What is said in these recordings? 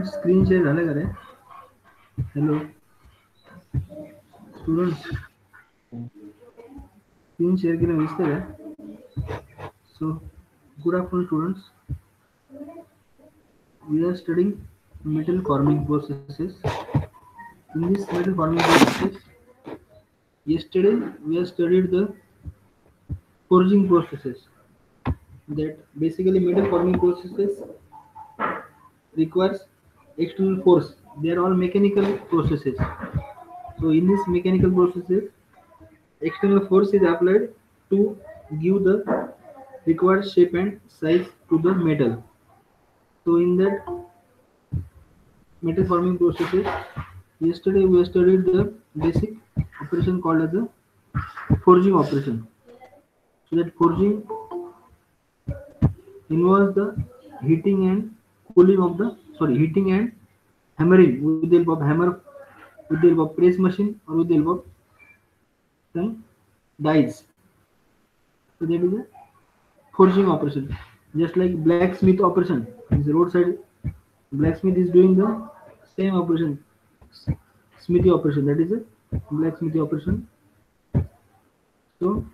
Screen share झालं का रे? हॅलो स्टुडंट्स, स्क्रीन शेअर केलं दिसतंय का? So good afternoon students. We are studying metal forming processes. In this metal forming processes, yesterday we have studied the forging processes. That basically metal forming processes requires external force. They are all mechanical processes. So in this mechanical processes, external force is applied to give the required shape and size to the metal. So in that metal forming processes, yesterday we studied the basic operation called as the forging operation. So that forging involves the heating and cooling of the heating and hammering with the help of hammer, with the help of press machine, or with the help of some dies. So that is a forging operation. Just like blacksmith operation, is roadside blacksmith is doing the same operation, smithy operation. That is a blacksmithy operation. So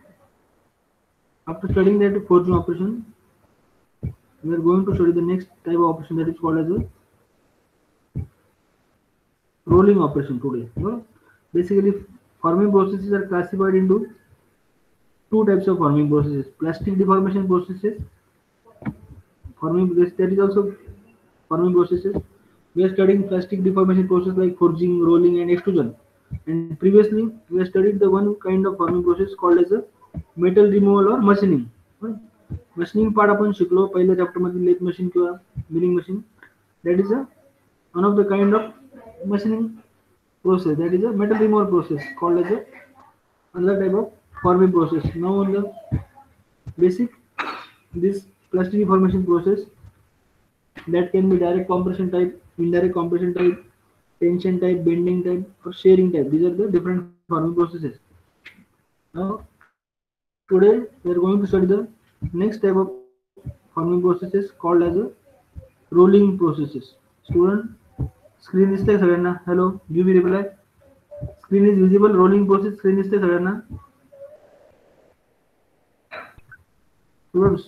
after studying that forging operation, we are going to study the next type of operation, that is called as a rolling operation today. Basically, forming processes are classified into two types of forming processes: plastic deformation processes. Forming that is also forming processes. We are studying plastic deformation process like forging, rolling, and extrusion. And previously, we have studied the one kind of forming process called as a metal removal or machining. Machining part आपण शिकलो पहिल्या chapter मध्ये, lathe machine किंवा milling machine. That is a one of the kind of machining process. That is a metal removal process called as a another type of forming process. Now on the basic, this plastic deformation process, that can be direct compression type, indirect compression type, tension type, bending type, or shearing type. These are the different forming processes. Now today we are going to study the next type of forming processes called as a rolling processes. Student, screen दिसतंय सगळ्यांना? Hello, give me reply. Screen is visible. Rolling process screen दिसतंय सगळ्यांना? Students,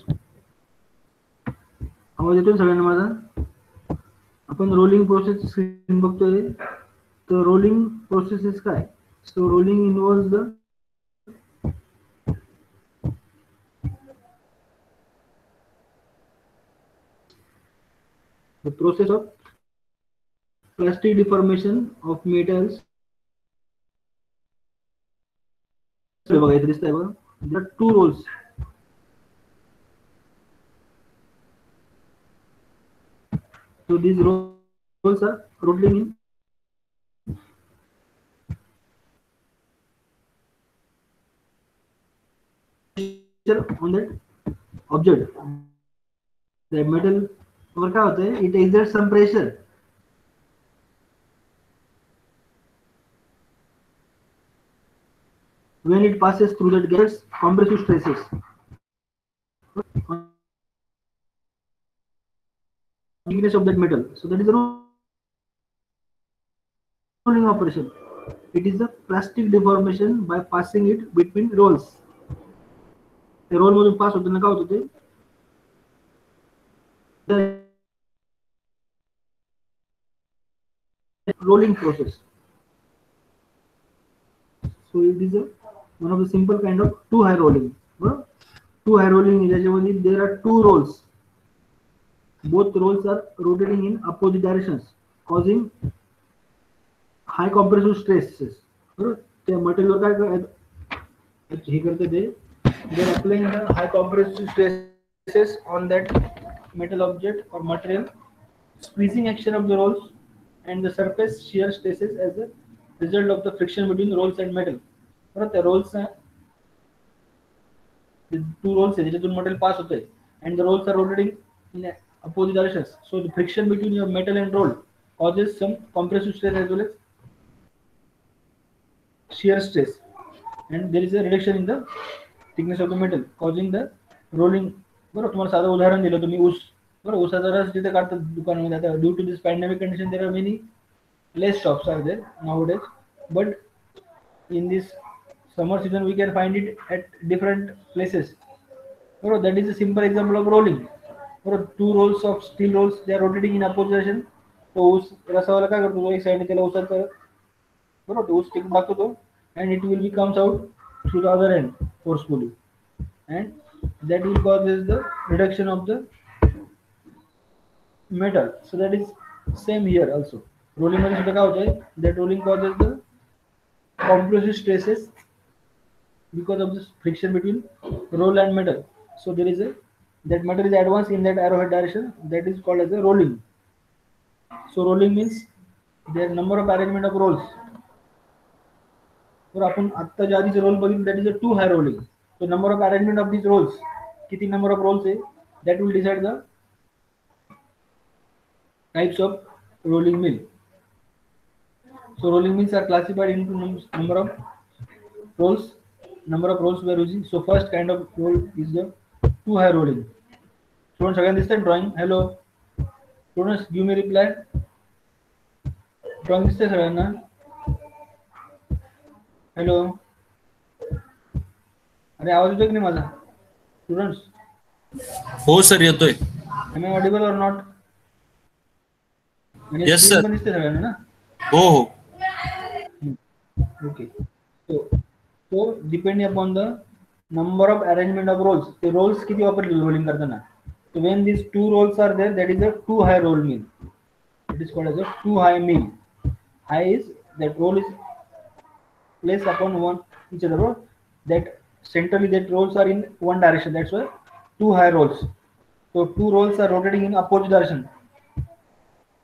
आवाज येतोय सगळ्यांना माझा? आपण rolling process screen बघतोय. तर रोलिंग प्रोसेस काय? So rolling involves the process of plastic deformation of metals. बघा इथे दिसतंय बघा. There are two roles. So these roles are rotating in on that object. The metal वर काय होतंय? It exerts some pressure. When it passes through that gets compressive stresses. Thickness of that metal. So that is the rolling operation. It is the plastic deformation by passing it between rolls. The roll मधून pass होताना काय होतं ते? Rolling process. So it is one of the simple kind of two high rolling. Two high rolling is there are two rolls. Both rolls are rotating in opposite directions, causing high compressive stresses. त्या material काय हे करते ते, they are applying the high compressive stresses on that metal object or material, squeezing action of the rolls and the surface shear stresses as a result of the friction between rolls and metal. त्या rolls two rolls आहे ज्याच्यातून metal pass होतंय and the rolls are rotating in opposite directions. So the friction between your metal and roll causes some compressive stress as well as shear stress, and there is a reduction in the thickness of the metal causing the rolling. बरोबर, तुम्हाला साधं उदाहरण दिलं तुम्ही ऊस बरोबर, उसाचा रस जिथे काढतात दुकानामध्ये, आता due to this pandemic condition there are many less shops are there nowadays, but in this summer season we can find it at different places. Bro, that is a simple example of rolling. Bro, two rolls of steel rolls, they are rotating in opposite direction. तो ऊस रसावाला काय करतो, तो एक side त्याला उसाचा बरोबर तो ऊस टिकून टाकतो तो, and it will be comes out through the other end forcefully, and that will causes the reduction of the metal. So that is same here also. Rolling मध्ये सुद्धा काय होतंय, that rolling causes the compressive stresses because of this friction between roll and metal. So there is a that metal is advanced in that arrowhead direction, that is called as a rolling. So rolling means there number of arrangement of rolls. तर आपण आता ज्या आधीचे role बघितले, that is a two high rolling. So number of arrangement of these rolls, किती number of rolls आहे, that will decide the types of rolling mill. So rolling mills are classified into number of rolls. Number of rolls we are using. So first kind of roll is the two high rolling. Students, again this time drawing. Hello. Students, give me reply. Drawing this time, na? Hello. अरे आवाज येतोय की नाही माझा? Students. हो sir येतोय. Am I audible or not? Yes sir. पण दिसते सगळ्यांना ना? हो हो. Okay. So depending upon the number of arrangement of rolls, the rolls किती वापरले rolling करताना. So when these two rolls are there, that is a two high roll mill. It is called as a two high mill. High is that roll is placed upon one each other. That centrally that rolls are in one direction. That's why two high rolls. So two rolls are rotating in opposite direction.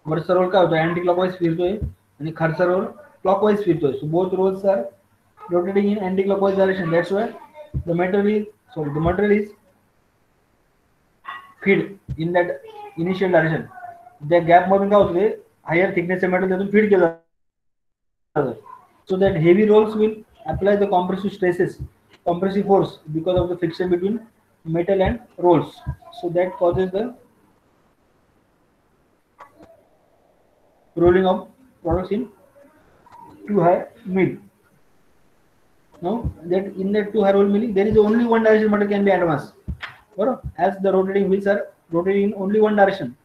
वरचा role काय होतो, anti clockwise फिरतोय आणि खालचा role clockwise फिरतोय. So both rolls are rotating in anti-clockwise direction. That's why the material is feed in that initial direction. त्या gap मधून काय होते, हायर थिकनेस मेटल त्यातून फीड केलं जातं. So that heavy rolls will apply the compressive stresses, compressive force because of the friction between metal and rolls. So that causes the rolling of products in two high mill. Now that in that two high roll milling, there is only one direction metal can be advanced. As the rotating wheels are rotating in only one direction.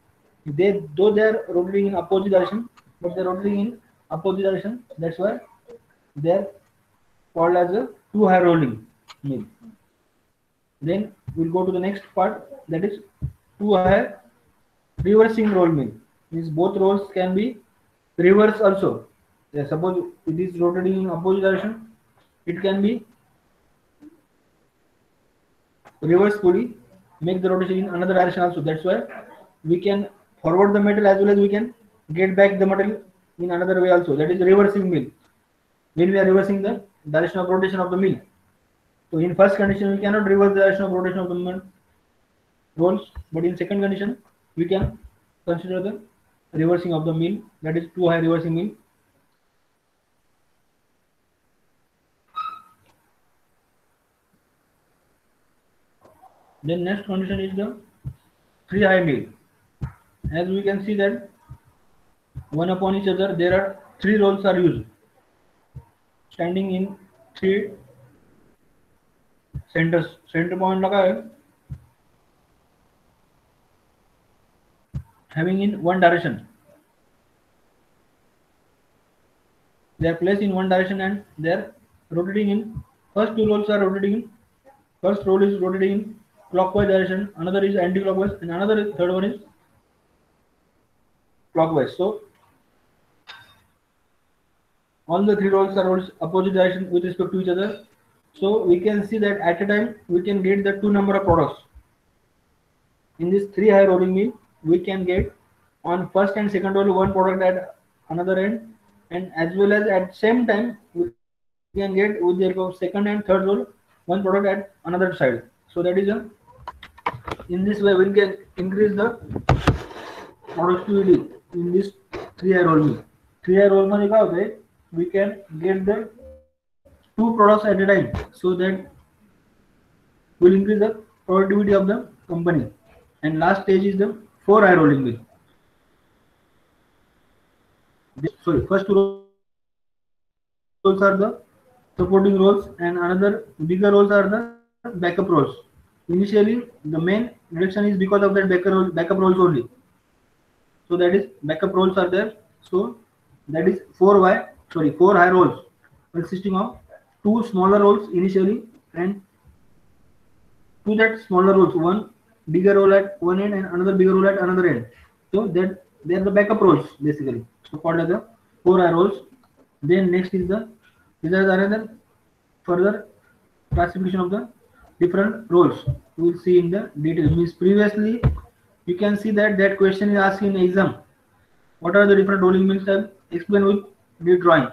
Though they are rotating in opposite direction, but they are rotating in opposite direction. That's why they are called as a two high rolling mill. Then we'll go to the next part, that is two high reversing roll mill. Means both rolls can be reversed also. Suppose it is rotating in opposite direction, it can be reversefully make the rotation in another direction also. That's why we can forward the metal as well as we can get back the metal in another way also. That is reversing mill. When we are reversing the direction of rotation of the mill. So in first condition we cannot reverse the direction of rotation of the rolls, but in second condition we can consider the reversing of the mill. That is two high reversing mill. Then next condition is the three high mill. As we can see that one upon each other there are three rolls are used, standing in three centers. Center point लगा है, having in one direction. They are placed in one direction and they are rotating in. First two rolls are rotating in. First roll is rotating in clockwise direction, another is anti-clockwise, and another third one is clockwise. So all the three rolls are opposite direction with respect to each other. So we can see that at a time we can get the two number of products. In this three high rolling mill, we can get on first and second roll one product at another end, and as well as at same time we can get with the second and third roll one product at another side. So that is in this way we can increase the productivity in this three high roll mill. Three high roll मध्ये काय होते, we can get the two products at a time, so that will increase the productivity of the company. And last stage is the 4 high rolling mill. Sorry, first two roles are the supporting roles, and another bigger roles are the backup roles. Initially, the main reduction is because of that backup roles only. So that is backup roles are there. So that is 4 high rolls consisting of two smaller rolls initially, and two that smaller rolls, one bigger roll at one end and another bigger roll at another end. So that they are the backup rolls basically. So called as the 4 high rolls. Then next is the these are another further classification of the different roles. We will see in the detail. Means previously you can see that that question is asked in exam. What are the different rolling mills type? Explain with the drawing.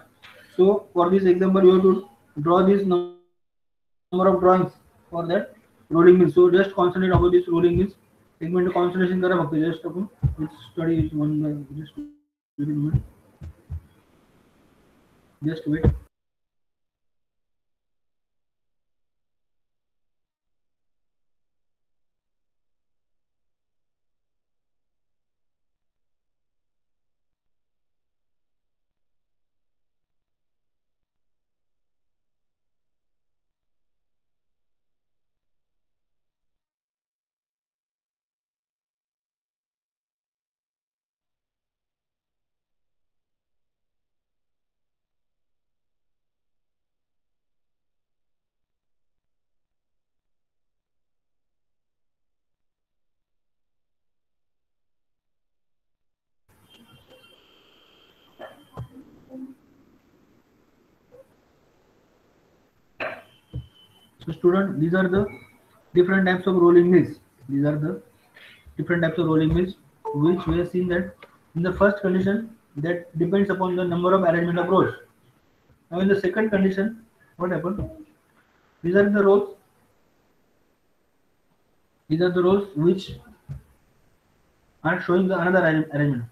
So for this example, you have to draw this number of drawings for that rolling mill. So just concentrate about this rolling mills. एक minute concentration करा फक्त just upon study one by just within a minute. Just wait. So student, these are the different types of rolling mills. These are the different types of rolling mills, which we have seen that in the first condition that depends upon the number of arrangement of rolls. Now in the second condition, what happened? These are the rolls. These are the rolls which are showing the another arrangement.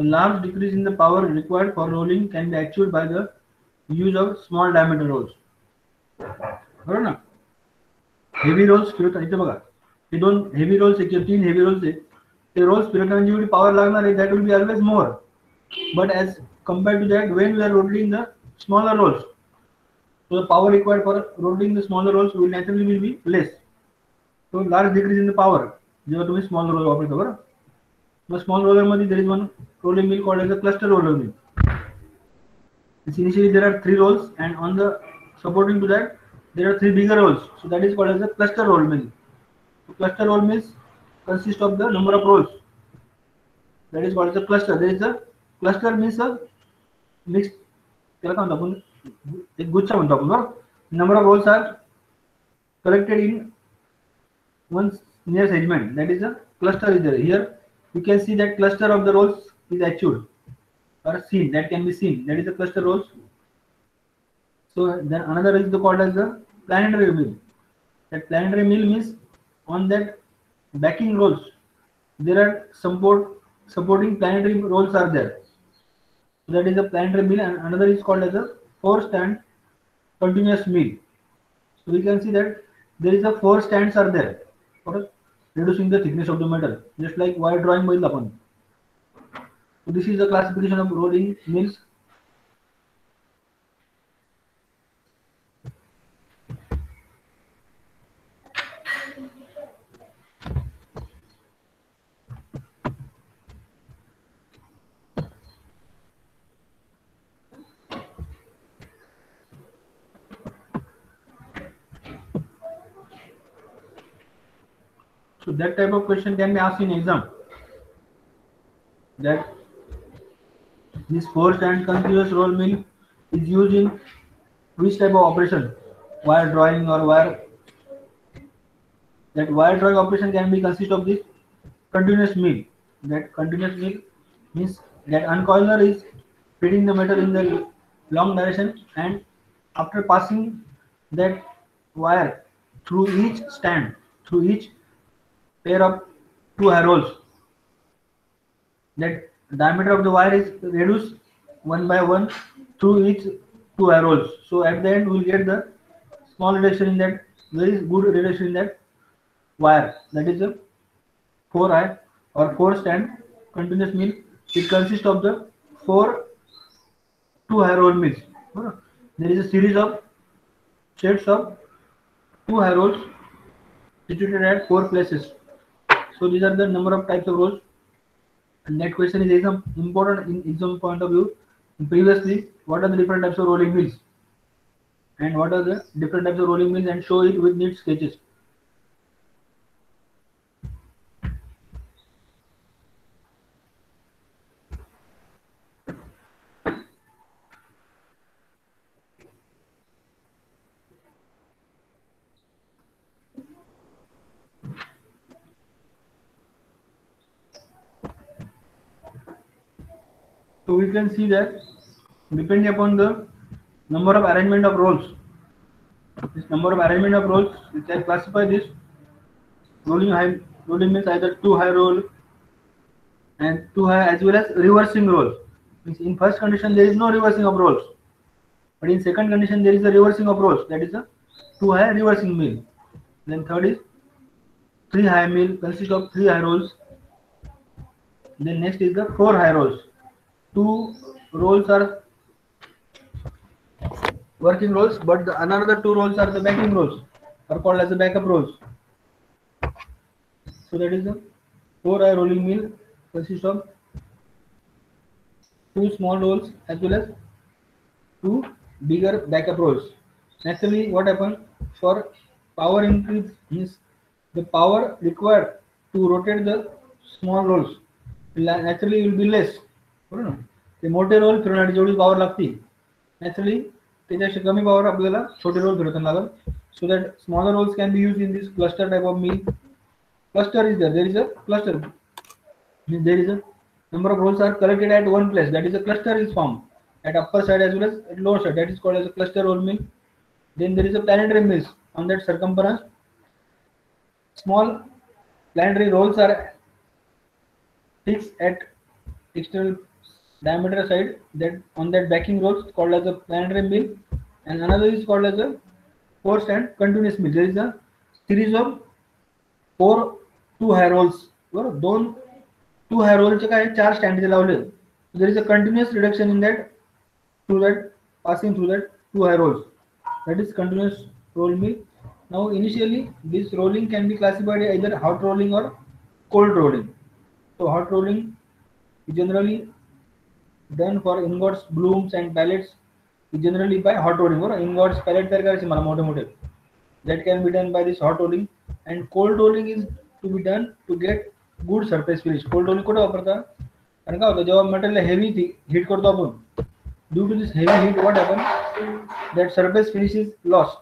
A large decrease in the power required for rolling can be achieved by the use of small diameter rolls. बरोबर ना? Heavy roles फिरवता इथे बघा, हे दोन heavy roles आहे किंवा तीन heavy roles आहे, ते रोल्स फिरवताना जेवढी पॉवर लागणार आहे that will be always more, but as compared to that when we are rolling the smaller rolls, so the power required for rolling the smaller rolls will naturally will be less. So large decrease in the power जेव्हा तुम्ही small roller वापरता बरं. मग small roller मध्ये there is one rolling mill called as a cluster roller mill. Initially there are 3 rolls and on the supporting to that there are 3 bigger rolls, so that is called as a cluster roll mill. So cluster roll mills consist of the number of rolls, that is called as a cluster. There is a cluster means a mixed, त्याला काय म्हणतो आपण, एक गुच्छ म्हणतो आपण बरं. Number of rolls are collected in one near segment, that is a cluster is there. Here you can see that cluster of the rolls is achieved or seen, that can be seen, that is the cluster rolls. So then another is called as the planetary mill. That planetary mill means on that backing rolls there are supporting planetary rolls are there. So that is a planetary mill, and another is called as a 4-stand continuous mill. So we can see that there is a 4 stands are there for reducing the thickness of the metal, just like wire drawing by upon. So this is the classification of rolling mills. So that type of question can be asked in exam, that this 4-stand continuous roll mill is used in which type of operation, wire drawing or wire. That wire drawing operation can be consist of this continuous mill. That continuous mill means that uncoiler is feeding the metal in the long direction, and after passing that wire through each stand, through each pair of 2 high rolls, that diameter of the wire is reduced one by one through each two eye rolls. So at the end we will get the small reduction in that, very good reduction in that wire. That is a 4-eye or 4-stand continuous mill. It consists of the 4 2-eye roll mills. There is a series of sets of 2-eye rolls situated at 4 places. So these are the number of types of rolls. And that question is important in exam point of view. Previously, what are the different types of rolling mills? And what are the different types of rolling mills, and show it with neat sketches. So we can see that depending upon the number of arrangement of rolls, this number of arrangement of rolls, we can classify this rolling means either 2-eye roll and 2-eye as well as reversing roll. Means in first condition there is no reversing of rolls, but in second condition there is a reversing of rolls. That is a 2-eye reversing mill. Then third is 3-eye mill, consists of 3-eye rolls. Then next is the 4-eye rolls. 2 rolls are working rolls, but the another 2 rolls are the backing rolls, are called as the backup rolls. So that is the 4-eye rolling mill, consists of 2 small rolls as well as 2 bigger backup rolls. Naturally, what happens for power increase is the power required to rotate the small rolls naturally will be less. ते मोठे role फिरवण्यासाठी जेवढी power लागते naturally त्याच्याशी कमी power आपल्याला छोटे roll फिरवताना लागेल. So that smaller rolls can be use in this cluster type of mill. Cluster is there is a cluster, means there is a number of rolls are collected at one place, that is a cluster is formed at upper side as well as at lower side, that is called as a cluster roll mill. Then there is a planetary mills. On that circumference small planetary rolls are fixed at external diameter side, that on that backing rolls called as a planetary mill, and another is called as a 4-stand continuous mill. There is a series of 4 2-eye rolls. दोन 2-eye roll चे काय 4 stand लावले. There is a continuous reduction in that through that passing through that 2-eye rolls. That is continuous roll mill. Now initially this rolling can be classified either hot rolling or cold rolling. So hot rolling is generally done for ingots, blooms and pallets, is generally by hot rolling. or ingots pallet तयार करायचे मला मोठे मोठे, that can be done by this hot rolling. And cold rolling is to be done to get good surface finish. cold rolling कुठे वापरतात, कारण काय होतं जेव्हा मटेरियल हेवी हीट करतो आपण, due to this heavy heat what happens, that surface finish is lost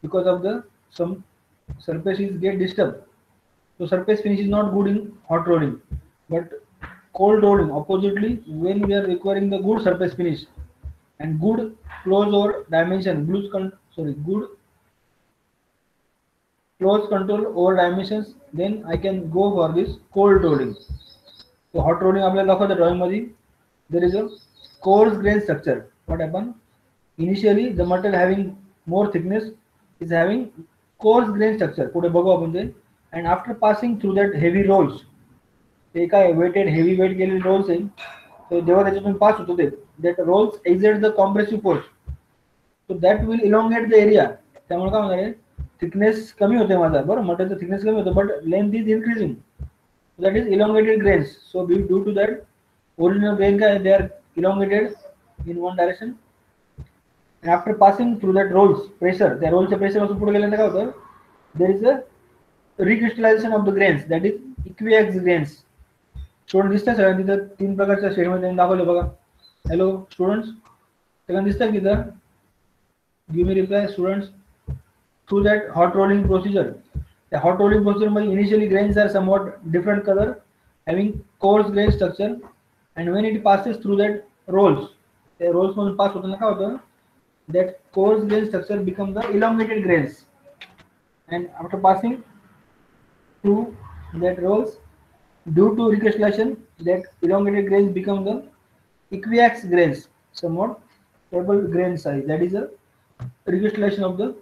because of the some surfaces get disturbed. So surface finish is not good in hot rolling. But cold rolling oppositely, when we are requiring the good surface finish and good close over dimension, good close control over dimensions, then I can go for this cold rolling. So hot rolling आपल्याला दाखवतो drawing मध्ये. There is a coarse grain structure. What happen? Initially the material having more thickness is having coarse grain structure. पुढे बघू आपण ते. And after passing through that heavy rolls, ते काय weighted heavy weight केलेले rolls आहे, so जेव्हा त्याच्यातून पास होतो ते, that rolls exert the compressive force, so that will elongate the area. त्यामुळे काय होणार आहे, थिकनेस कमी होते माझा, बरोबर, मटेरियलचा थिकनेस कमी होतो, but length is increasing, so that is elongated grains. So due to that original grain they are elongated in one direction, and after passing through that rolls pressure, त्या रोलच्या प्रेशर पासून पुढे गेल्यानंतर काय होतं, there is a recrystallization of the grains, that is aqueous grains. Student दिसतात सगळ्यांना तिथं 3 प्रकारच्या शेड मध्ये त्यांनी दाखवले बघा. हॅलो स्टुडंट्स, सगळ्यांना दिसतात तिथं, give me reply students. Through that hot rolling procedure, त्या हॉट रोलिंग प्रोसिजर मध्ये initially grains are somewhat different colour having coarse grain structure, and when it passes through that rolls, त्या rolls मधून pass होताना काय होतं, that coarse grain structure becomes the elongated grains, and after passing through that rolls, due to recrystallization that elongated grains become the equiax grains, somewhat stable grain size. That is a recrystallization of the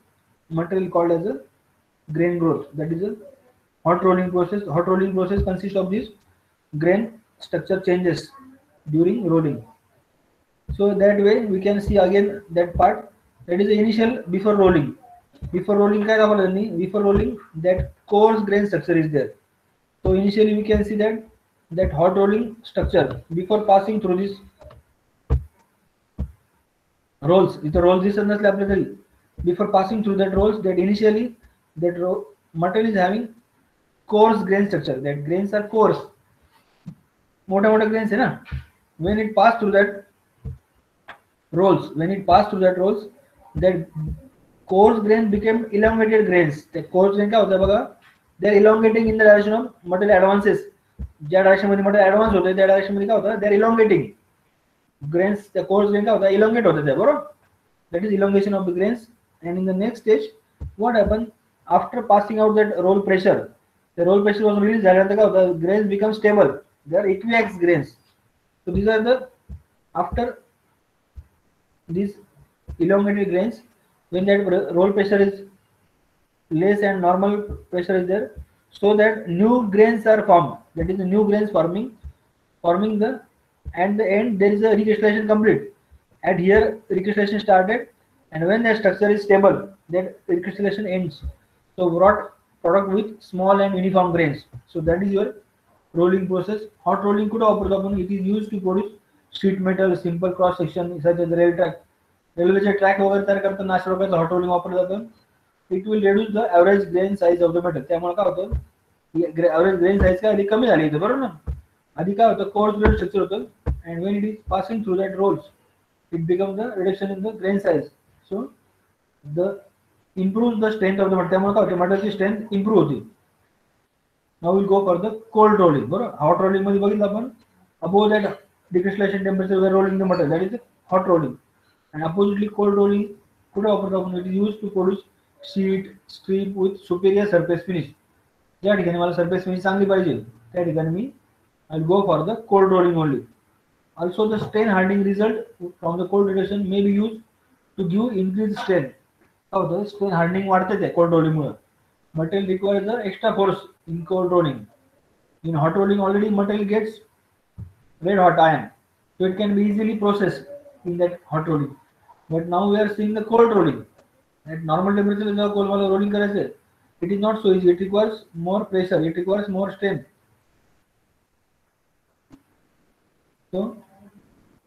material called as a grain growth. That is a hot rolling process. Hot rolling process consists of these grain structure changes during rolling. So that way we can see again that part, that is the initial before rolling. Before rolling काय दाखवलं त्यांनी? Before rolling that coarse grain structure is there. So initially we can see that hot rolling structure before passing through this rolls. इथं rolls दिसत नसले आपल्या तरी, before passing through that rolls, that initially that material is having coarse grain structure. That grains are coarse. मोठे मोठे grains है ना. When it passed through that rolls, that coarse grains became elongated grains. The coarse grain क्या होता है बघा? They are elongating in the direction of material advances. ज्या direction मध्ये material advance होते त्या डायरेक्शन मध्ये काय होतं? They are elongating. Grains, the coarse grain क्या होता है? Elongate होते थे, बरोबर? That is elongation of the grains. And in the next stage, what happened after passing out that roll pressure? The roll pressure was released. झाल्यानंतर काय होतं? Grains become stable. They are equiax grains. So these are the after these elongated grains, when that roll pressure is less and normal pressure is there, so that new grains are formed. That is the new grains forming the, at the end there is a recrystallization complete. At here recrystallization started, and when the structure is stable, that recrystallization ends. So brought product with small and uniform grains. So that is your rolling process. Hot rolling कुठे वापरतो आपण? It is used to produce sheet metal, simple cross section such as rail track. रेल्वेचे track वगैरे तयार करताना अशा प्रकारचं hot rolling वापरलं जातं. It will reduce the average grain size of the metal. त्यामुळे काय होतं? ॲव्हरेज ग्रेन साईज काय आधी कमी झाली इथं, बरोबर ना? आधी काय होतं? कोर्स ग्रेन स्ट्रक्चर होतं, and when it is passing through that rolls, it become the reduction in the grain size. So the improve the strength of the metal. त्यामुळे काय होतं? मेटलची स्ट्रेंथ इम्प्रूव्ह होती. Now will go for the cold rolling. बरोबर, hot rolling मध्ये बघितलं आपण, above that decrystallisation temperature we are rolling the metal, that is hot rolling. And oppositely cold rolling कुठे वापरतो आपण? It is used to produce sheet strip with superior surface finish. ज्या ठिकाणी मला surface finish चांगली पाहिजे त्या ठिकाणी मी I'll go for the cold rolling only. Also the strain hardening result from the cold reduction may be used to give increased strain. काय होतं? strain hardening वाढते त्या cold rolling Mule. Material requires the extra force in cold rolling. In hot rolling already material gets red hot iron, so it can be easily processed in that hot rolling. But now we are seeing the cold rolling. At normal temperature जेव्हा cold वाला rolling करायचं, it is not so easy. It requires more pressure. It requires more strain. So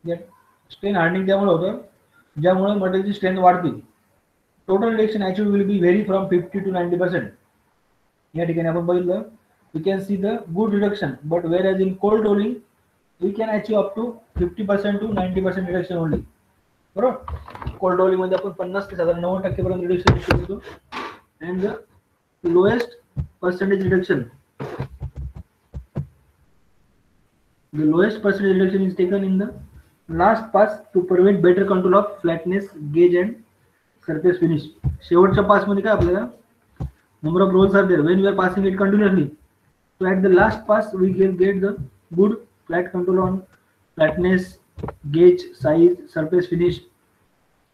that strain hardening त्यामुळे होतं, ज्यामुळे मटेरियलची strength वाढते. Total reduction actually will be very from 50 to 90%. या ठिकाणी आपण बघितलं, we can see the good reduction, but whereas in cold rolling we can achieve up to 50% to 90% reduction only. बरोबर, कोल्ड रोलिंग मध्ये आपण 50 ते साधारण 90% पर्यंत रिडक्शन करतो. And the lowest percentage reduction, the lowest percentage reduction is taken in the last pass to prevent better control of flatness, gauge and surface finish. शेवटच्या पास मध्ये काय आपल्याला number of rolls are there when we are passing it continuously. So at the last pass we get the good flat control on flatness, gauge, size, surface finish,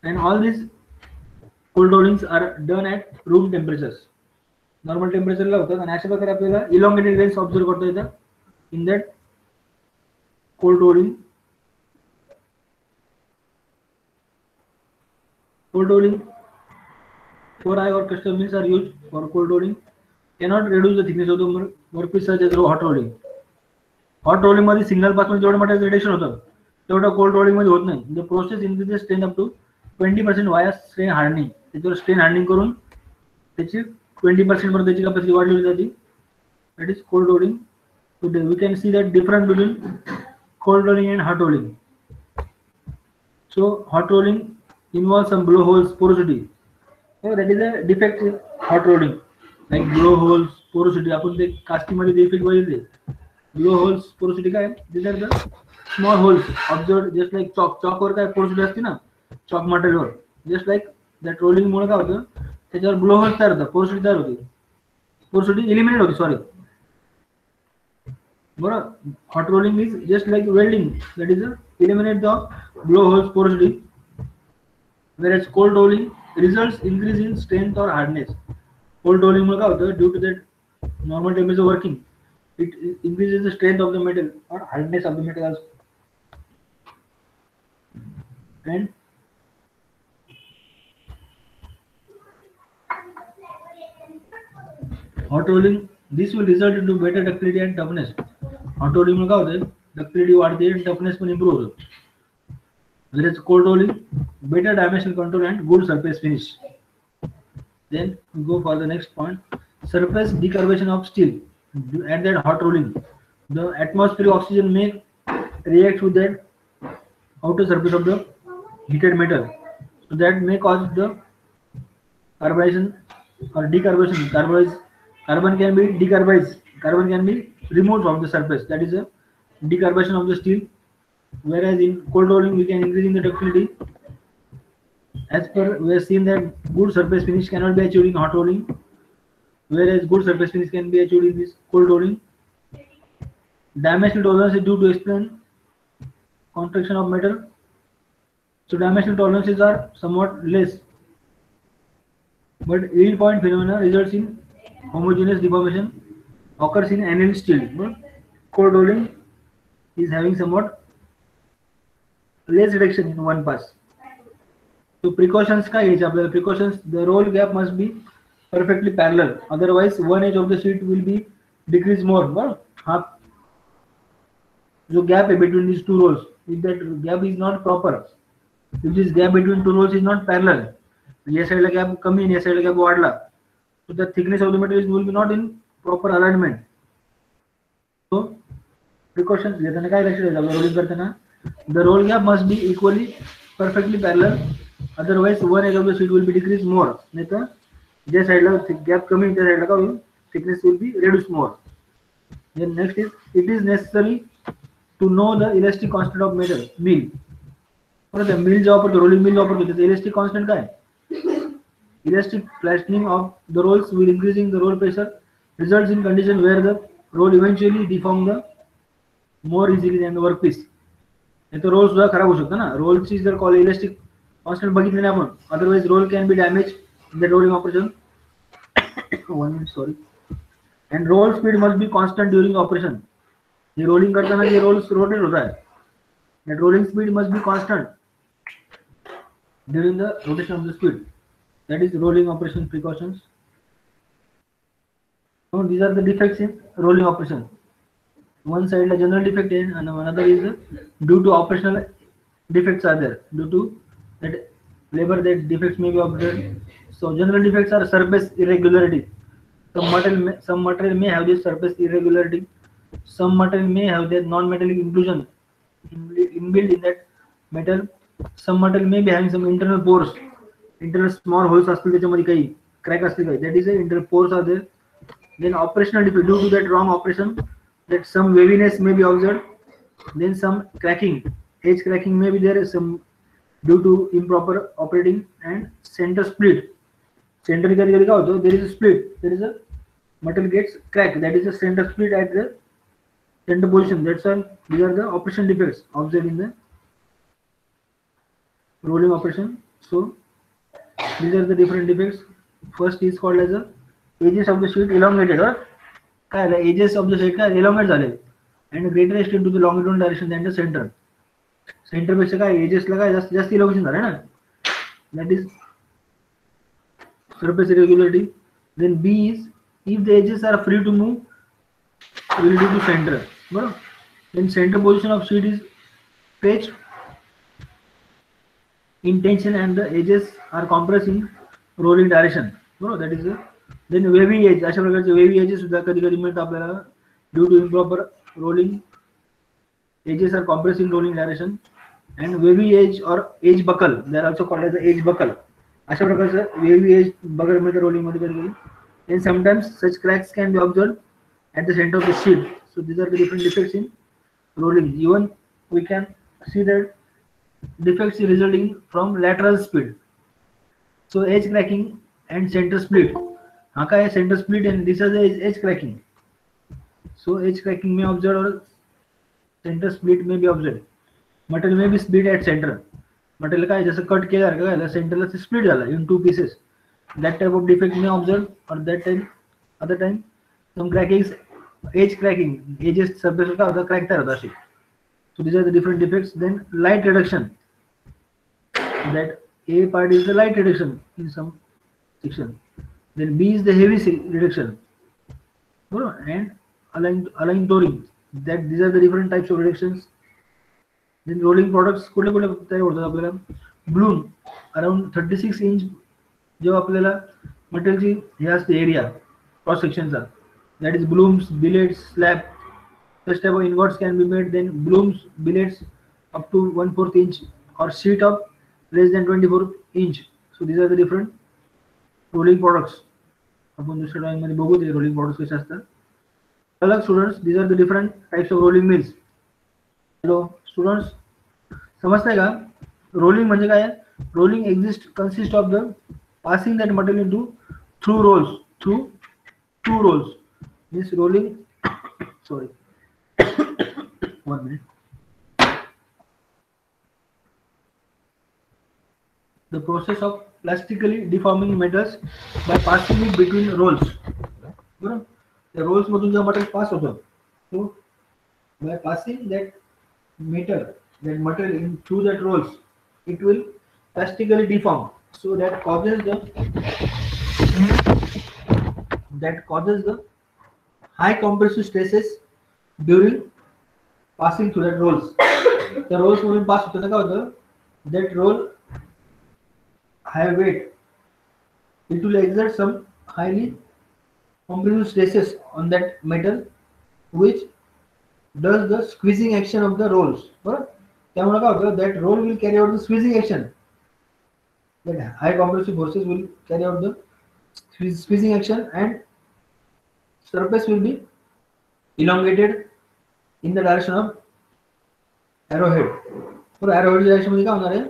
and all these cold rollings are done at room temperatures. Normal temperature ला होतात आणि अशा प्रकारे आपल्याला elongated grains observe करता येतात in that cold rolling. Cold rolling 4i or custom mills are used for cold rolling. Cannot reduce the thickness of the workpiece such as hot rolling. Hot rolling मध्ये single pass मध्ये जेवढं material reduction होतं तेवढं cold rolling मध्ये होत नाही. The process increases strain up to 20% via strain hardening. त्याच्यावर strain hardening करून त्याची 20% पर्यंत त्याची कॅपॅसिटी वाढवली जाते. That is cold rolling. Today we can see that difference between cold rolling and hot rolling. So hot rolling involves some blow holes porosity. That is a defect in hot rolling, like blow holes porosity. आपण ते कास्टिंगमध्ये defect बघितले. Blow holes porosity काय? These are the small holes observed just like chalk वर काय porosity असते ना, chalk material were. Just like that rolling मुळे काय होतं, त्याच्यावर blow holes तयार होतात, porosity तयार होते. Porosity eliminate होते, sorry. बरोबर. Hot rolling is just like welding, that is eliminate the blowholes porosity, whereas cold rolling results increase in strength or hardness. Cold rolling मुळे काय होतं, due to that normal temperature working, it increases the strength of the metal or hardness of the metal also. And hot rolling, this will result into better ductility and toughness. Hot rolling मुळे काय होतं, ductility वाढते and toughness पण improve होतो. Whereas cold rolling, better dimensional control and good surface finish. Then we go for the next point, surface decarboration of steel. At that hot rolling, the atmospheric oxygen may react with that outer surface of the heated metal, so that may cause the carbonization or decarbonization. Carbon can be decarbonized, carbon can be removed from the surface, that is a decarbonization of the steel. Whereas in cold rolling we can increase in the ductility. As per we have seen that good surface finish cannot be achieved in hot rolling, whereas good surface finish can be achieved in this cold rolling. Dimensional tolerance is due to explain contraction of metal. So dimensional tolerances are somewhat less, but yield point phenomena results in homogeneous deformation occurs in annealed steel. But cold rolling is having somewhat less reduction in one pass. So precautions काय घ्यायचे आपल्याला? Precautions, the roll gap must be perfectly parallel, otherwise one edge of the sheet will be decreased more. But हा जो gap है between these two rolls, if that gap is not proper, if this gap between two rolls is not parallel, या साइडला gap कमी आणि या साइडला gap वाढला, so the thickness of the material will be not in proper alignment. So precautions घेताना काय लक्षात द्यायचं रोलिंग करताना? The roll gap must be equally perfectly parallel, otherwise one edge of the sheet will be decreased more. नहीं तो ज्या साइडला gap कमी त्या साइडला काय होईल, thickness will be reduced more. Then next is, it is necessary to know the elastic constant of metal mill. बरोबर, मिल जो वापरतो, रोलिंग मिल वापरतो, त्याचं इलास्टिक कॉन्स्टंट काय? Elastic flattening of the rolls will increasing the roll pressure results in condition where the roll eventually deform the more easily than the workpiece. नाही तर role सुद्धा खराब होऊ शकतो ना. रोलची जर कॉल इलास्टिक कॉन्स्टंट बघितले नाही आपण, otherwise roll can be damage in the rolling operation. 1 minute, sorry. And roll speed must be constant during operation. ये रोलिंग करताना ये रोल्स रोटेट होता है, that rolling speed must be constant during the rotation of the speed. That is rolling operation precautions. Now these are the defects in rolling operation. One side la general defect and another is due to operational defects are there. Due to that labor, that defects may be observed. So general defects are surface irregularity. Some material may have this surface irregularity. Some material may have that non-metallic inclusion inbuilt in that metal. Some material may be having some internal pores, internal small holes असतील त्याच्यामध्ये काही crack असतील काही, that is a internal pores are there. Then operational defect, due to that wrong operation, that some waviness may be observed. Then some cracking, edge cracking may be there, some due to improper operating. And center split, center कधी कधी काय होतं, there is a split, there is a metal gets cracked, that is a center split at the center position. That's all. These are the operation defects observed in the rolling operation. So these are the different defects. First is called as a edges of the sheet elongated, or काय झालं, edges of the sheet काय elongate झाले and greater extent to the longitudinal direction than the center. Center पेक्षा काय edges ला काय जास्त elongation झाले ना, that is surface irregularity. Then B is, if the edges are free to move, will due to center. बरोबर. Then center position of sheet is pitched in tension and the edges are compressed in rolling direction. बरोबर, that is a. Then wavy edge, अशा प्रकारचे wavy edges सुद्धा कधी कधी मिळतात आपल्याला due to improper rolling. Edges are compressed in rolling direction. And wavy edge or edge buckle, they are also called as the edge buckle. अशा प्रकारचं wavy edge buckle मिळतं rolling मध्ये कधी कधी. And sometimes such cracks can be observed at the center of the sheet. So these are the different defects in rolling. Even we can see that defects resulting from lateral speed. So edge cracking and center split. हाँ का है center split and this is the edge cracking. So edge cracking may observe or center split may be observed. Metal may be split at center. Metal काय जसं cut केलं का सेंटरला split झाला in two pieces. That type of defect may observe, or that time other time some cracking is edge cracking, edges surface का होता crack तयार होता अशी. So these are the different defects. Then light reduction. That A part is the light reduction in some section. Then B is the heavy reduction. And align touring. That these are the different types of reductions. Then rolling products कुठले कुठले तयार होतात आपल्याला Bloom around 36 inch जेव्हा आपल्याला मटेरियलची हे असते area cross सेक्शनचा that is blooms, billets, slab. Such type of ingots can be made. Then blooms, billets up to 1/4 inch or sheet of less than 24 inch. So these are the different rolling products. आपण दुसऱ्या drawing मध्ये बघू ते rolling products कसे असतात. Hello students, these are the different types of rolling mills. Hello students, समजताय का? Rolling म्हणजे काय? Rolling consist of the passing that material into through two rolls. This rolling sorry 1 minute. The process of plastically deforming metals by passing it between rolls. बरोबर, त्या rolls मधून जेव्हा material पास होतं, so by passing that material in through that rolls, it will plastically deform. So that causes the high compressive stresses during passing through that rolls. The rolls मधून पास होतं ना काय होतं, that roll high weight, it will exert some highly compressive stresses on that metal, which does the squeezing action of the rolls. त्यामुळे काय होतं, that roll will carry out the squeezing action. That high compressive forces will carry out the squeezing action, and surface will be elongated in the direction of arrowhead. For arrowhead direction मध्ये काय होणार आहे,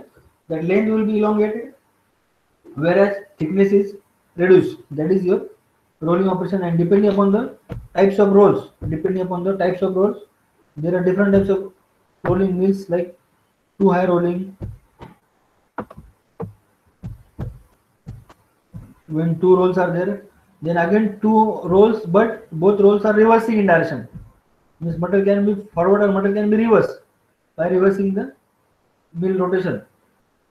that length will be elongated whereas thickness is reduced. That is your rolling operation. And depending upon the types of rolls, there are different types of rolling mills, like two high rolling. When two rolls are there, then again two rolls, but both rolls are reversing in direction. This metal can be forward or metal can be reverse by reversing the mill rotation.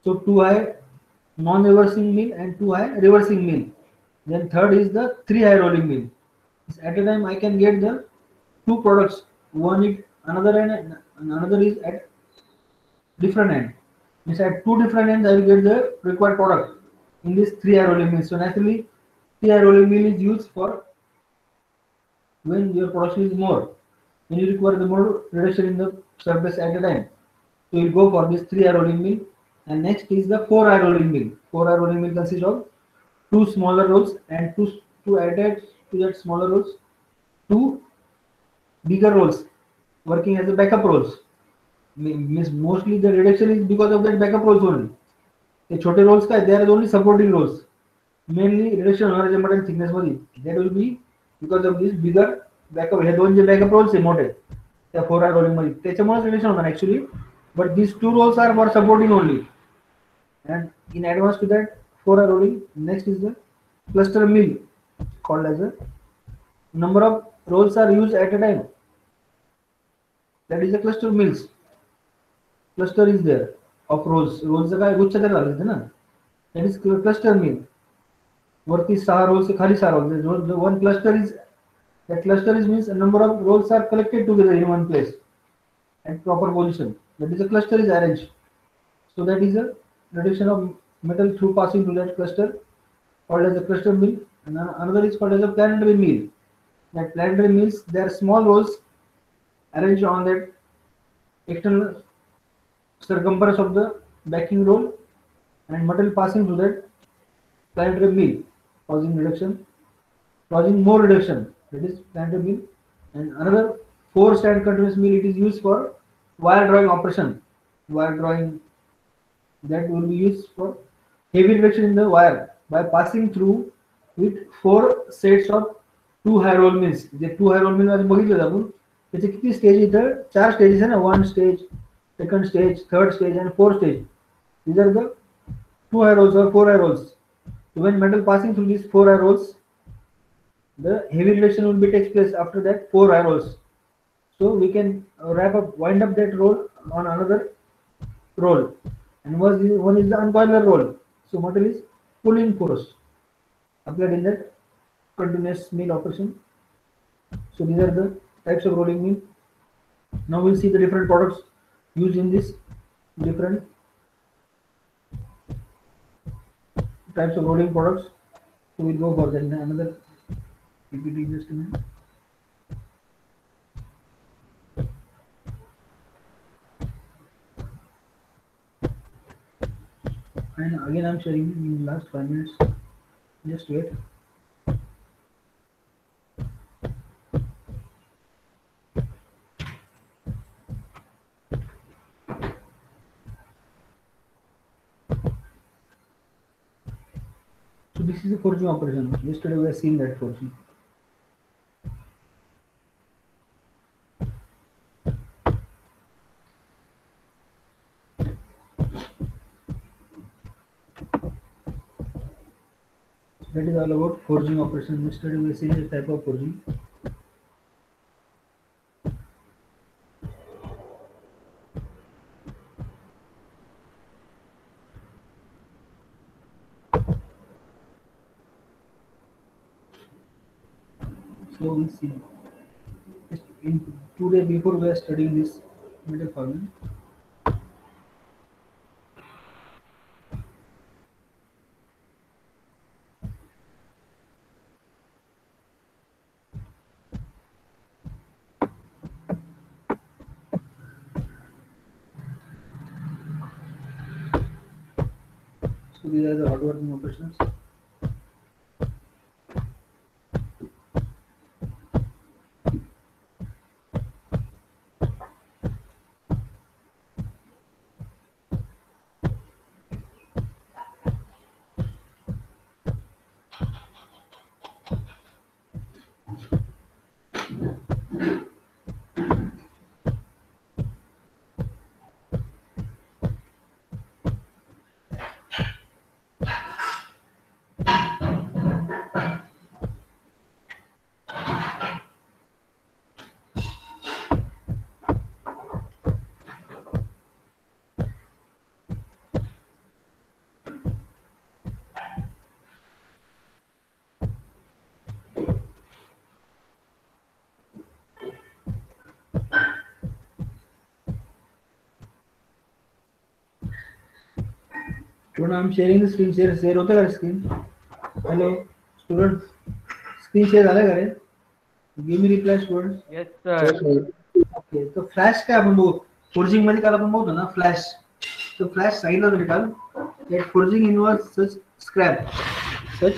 So two high non-reversing mill and two high reversing mill. Then third is the three high rolling mill. At a time I can get the two products, one at another end and another is at different end. Means at two different ends I will get the required product in this three high rolling mill. So naturally three high rolling mill is used for when your production is more, when you require the more reduction in the surface at a time. So you will go for this three high rolling mill. And next is the four high rolling mill. Four high rolling mill consists of two smaller rolls and two added to that smaller rolls, two bigger rolls working as a backup rolls. Means mostly the reduction is because of that backup rolls only. The छोटे rolls काय, they are only supporting rolls. Mainly reduction होणार आहे material thickness मध्ये, that will be because of this bigger backup. हे दोन जे backup rolls आहे मोठे त्या four high rolling मध्ये, त्याच्यामुळे reduction होणार actually. But these two rolls are for supporting only. And in advance to that four high rolling, next is the cluster mill, called as a number of rolls are used at a time. That is the cluster mills. Cluster is there of rolls. Rolls काय गुच्छ तयार झाले ना. That is cluster mill. वरती 6 rolls खाली 6 rolls. One cluster is, that cluster is means a number of rolls are collected together in one place at proper position. That is a cluster is arranged. So that is a reduction of metal through passing through that cluster, called as a cluster mill. And another is called as a planetary mill. That planetary mills, they are small rolls arranged on that external circumference of the backing roll, and metal passing through that planetary mill, causing more reduction. That is planetary mill. And another 4-stand continuous mill, it is used for wire drawing operation. Wire drawing, that will be used for heavy reduction in the wire by passing through with 4 sets of two high roll means जे two high roll means बघितलं आपण त्याचे किती stage इथं 4 stages आहे ना 1 stage second stage third stage and fourth stage. These are the 2 eye rolls or 4 eye rolls. So when metal passing through these 4 eye rolls, the heavy reduction will be takes place after that 4 eye rolls. So we can wind up that roll on another roll, and one is the uncoiler roll. So metal is pulling force applied in that continuous mill operation. So these are the types of rolling mill. Now we'll see the different products used in this different types of rolling products. So we'll go for that in another PPT in just a minute. And again I'm sharing in last 5 minutes. Just wait. So this is a forging operation. Yesterday we have seen that forging. That is all about forging operation. Yesterday we have seen the type of forging. So we see. In today before we are studying this metal forming. So these are the hot working operations. So now I'm sharing the screen. Share होता है screen. Hello students. Screen share झाला का रे? Give me reply students. Yes, sir. Okay. तो flash काय आपण बघू forging मध्ये काल आपण बघतो ना फ्लॅश तो फ्लॅश सांगितलं होतं काल that forging involves such scrap such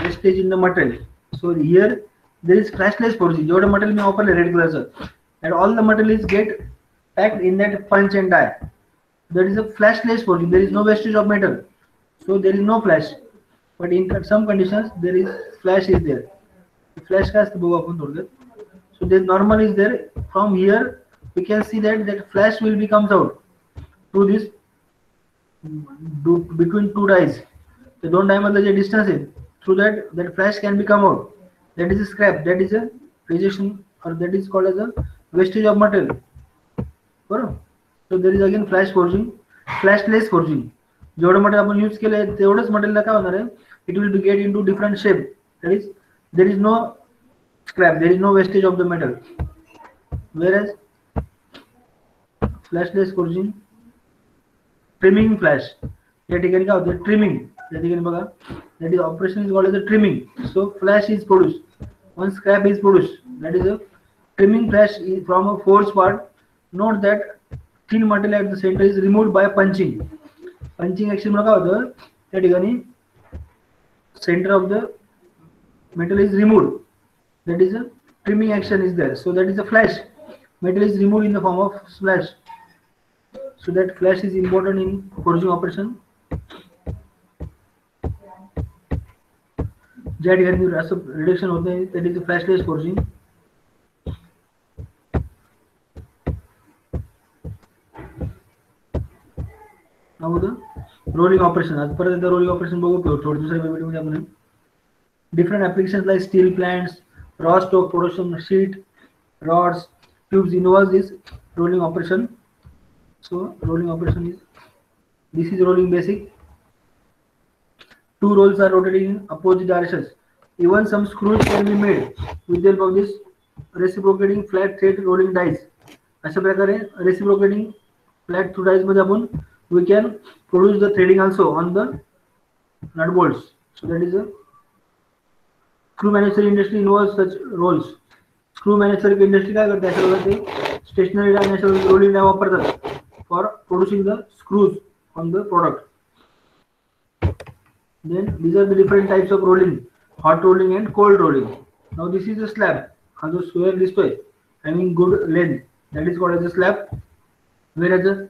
wastage in the metal. So here there is flashless forging. जेवढं metal मी वापरलं रेड कलरचं and all the metal is get packed in that punch and die. There is a flashless forging. There is no wastage of metal, so there is no flash. But in some conditions there is flash is there. Flash काय असतं बघू आपण थोडक्यात. So the normal is there. From here we can see that flash will be comes out through this between two dies. The दोन डायमधलं जे distance आहे through that flash can be come out. That is a scrap. That is a rejection or that is called as a wastage of material. बरोबर. So there is again flash forging, flashless forging. जेवढं material आपण use केलंय तेवढंच material काय होणार आहे it will be get into different shape. That is there is no scrap, there is no wastage of the metal. Whereas flashless forging, trimming flash या ठिकाणी काय होतं trimming या ठिकाणी बघा that is operation is called as a trimming. So flash is produced, one scrap is produced, that is a trimming flash from a forged part. Note that thin metal at the center is removed by punching. Punching action मध्ये काय होतं त्या ठिकाणी center of the metal is removed. That is a trimming action is there. So that is a flash. Metal is removed in the form of flash. So that flash is important in forging operation. ज्या ठिकाणी असं reduction होत नाही that is flashless forging. Now the rolling operation. आज परत एकदा rolling operation बघू थोडं दुसऱ्या व्हिडिओ मध्ये आपण. Different applications like steel plants, raw stock production, sheet, rods, tubes involves this rolling operation. So rolling operation is, this is rolling basic. Two rolls are rotating in opposite directions. Even some screws can be made with the help of this reciprocating flat thread rolling dies. अशा प्रकारे reciprocating flat thread dies मध्ये आपण we can produce the threading also on the nut bolts. So that is a screw manufacturing industry involves such rolls. Screw manufacturing industry काय करते अशा प्रकारे stationary die अशा rolling die वापरतात for producing the screws on the product. Then these are the different types of rolling: hot rolling and cold rolling. Now this is a slab. हा जो square दिसतोय having good length, that is called as a slab. Whereas a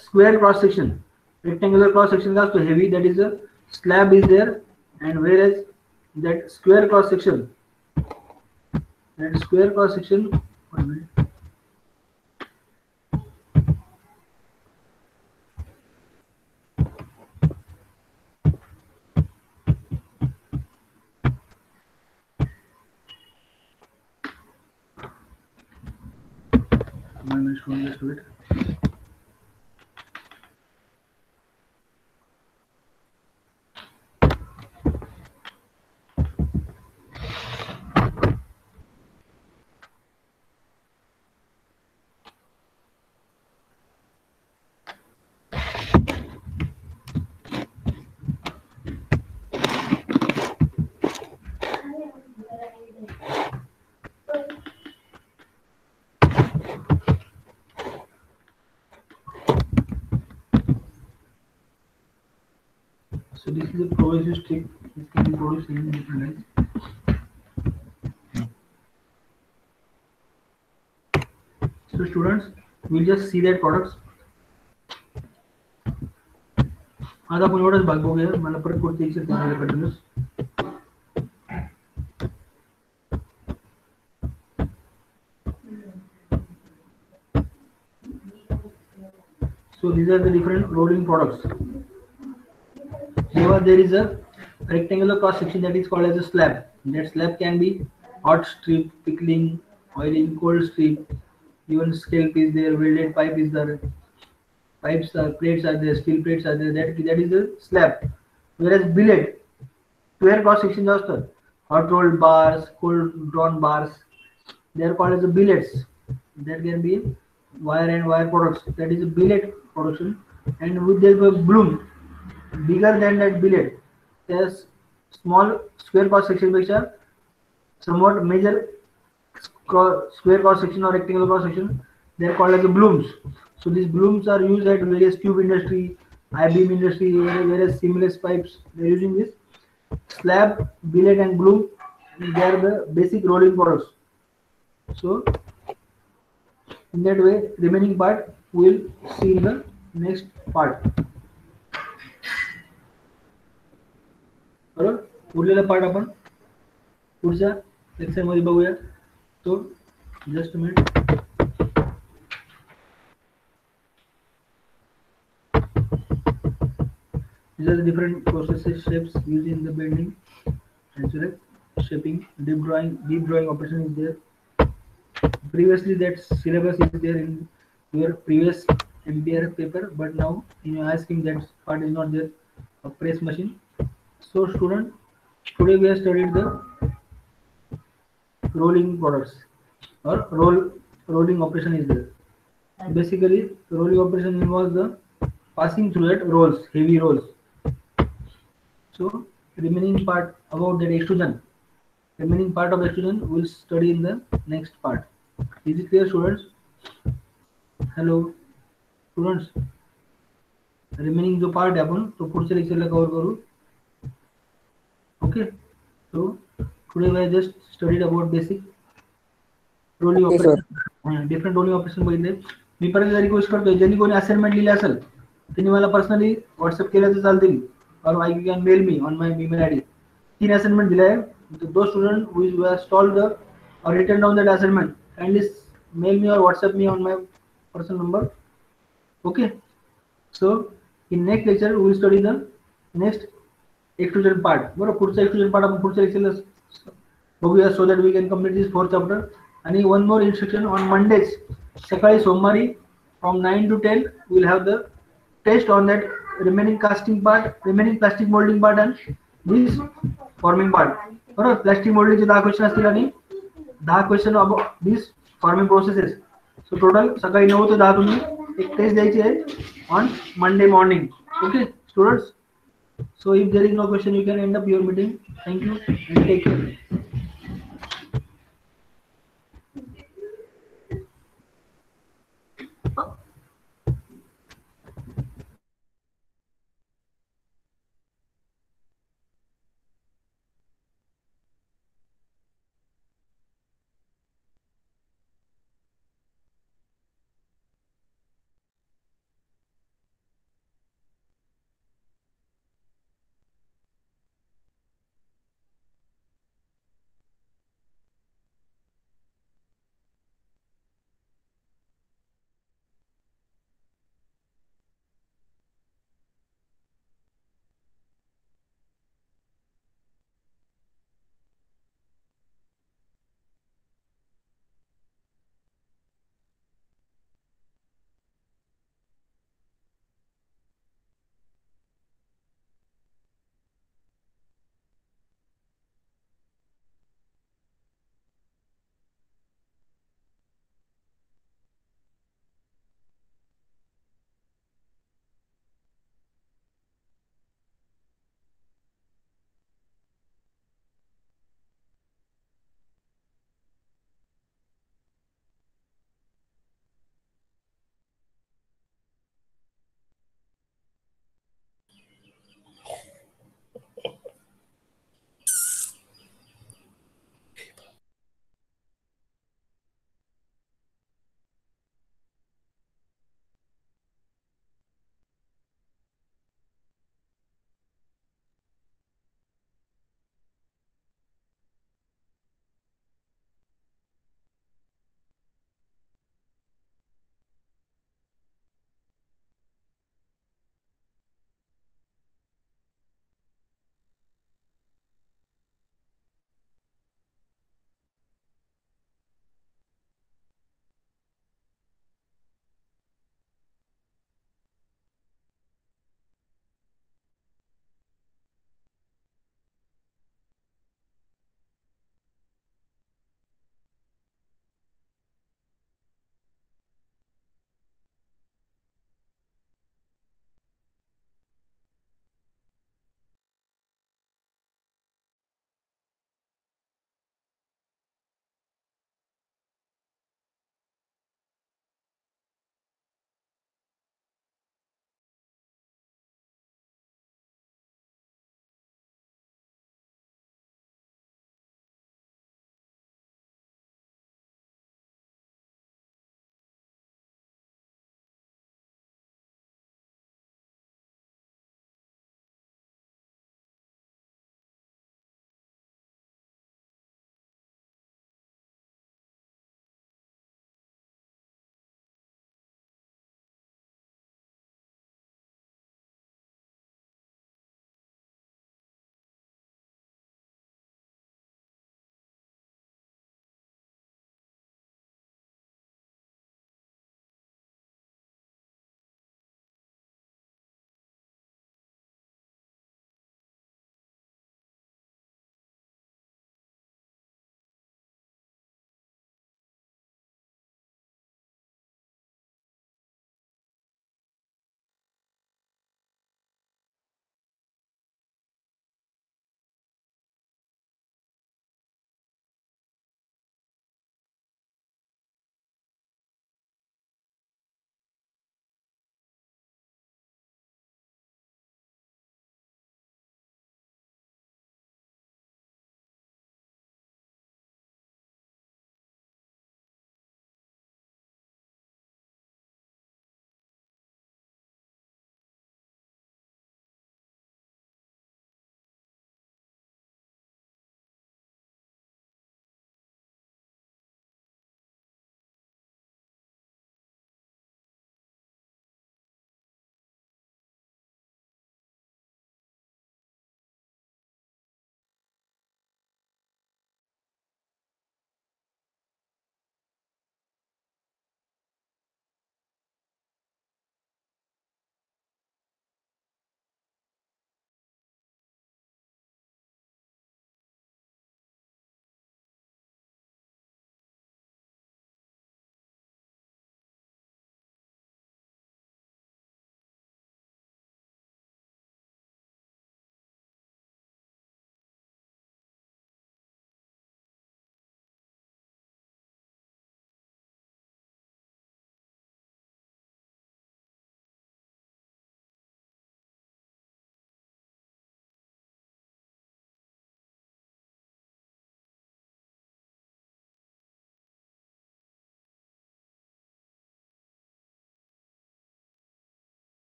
square cross section, rectangular cross section का असतो heavy, that is a slab is there, and whereas that square cross section, one minute. Just do it. So this is a progressive strip. This can be produced in different lines. So students, we'll just see that products. आज आपण एवढंच भाग बघूया. मला परत कोणती इच्छा तुम्हाला continuous. So these are the different rolling products. Here there is a rectangular cross section that is called as a slab. That slab can be hot strip, pickling, oiling, cold strip, even scalp is there, welded pipe is there, pipes are, plates are there, steel plates are there. That is a slab. Whereas billet, square cross section just hot rolled bars, cold drawn bars, they are called as a billets. That can be wire and wire products. That is a billet production. And with the bloom, bigger than that billet, there's small square cross section peksha somewhat major square cross section or rectangular cross section, they are called as the blooms. So these blooms are used at various tube industry, I-beam industry, various seamless pipes. They are using this slab, billet and bloom. They are the basic rolling products. So in that way, remaining part we will see in the next part. बरोबर, उरलेला part आपण पुढच्या lecture मध्ये बघूया. तो just minute. These are the different processes, shapes used in the bending, and shaping, deep drawing operation is there. Previously that syllabus is there in your previous MBR paper, but now in your asking that part is not there. A press machine. So student, today we have studied the rolling products or rolling operation is there. Basically, rolling operation involves the passing through that rolls, heavy rolls. So remaining part about that extrusion, remaining part of extrusion we'll study in the next part. Is it clear, students? Hello, students. Remaining जो part है अपन तो पुढच्या लेक्चरला cover करू. Okay, so today we have just studied about basic rolling operation. Different rolling operation बघितले. मी परत request करतोय ज्यांनी कोणी असाइनमेंट लिहिले असेल त्यांनी मला पर्सनली व्हॉट्सअप केलं तर चालतील, or you can mail me on my email ID. 3 assignment दिला है. The those student who has solved the or written down that assignment, kindly mail me or WhatsApp me on my personal number. Okay. So in next lecture we will study the next extrusion part. बरोबर, पुढचा extrusion part आपण पुढच्या lecture बघूया, so that we can complete this 4th chapter. आणि one more instruction, on Mondays सकाळी सोमवारी from 9 to 10 we will have the test on that remaining casting part, remaining plastic molding part and this forming part. बरोबर, plastic मोल्डिंगचे 10 question असतील आणि 10 question about this forming processes. So total सकाळी 9 ते 10 तुम्ही एक test द्यायची आहे on Monday morning. Okay students, so if there is no question you can end up your meeting. Thank you and take care.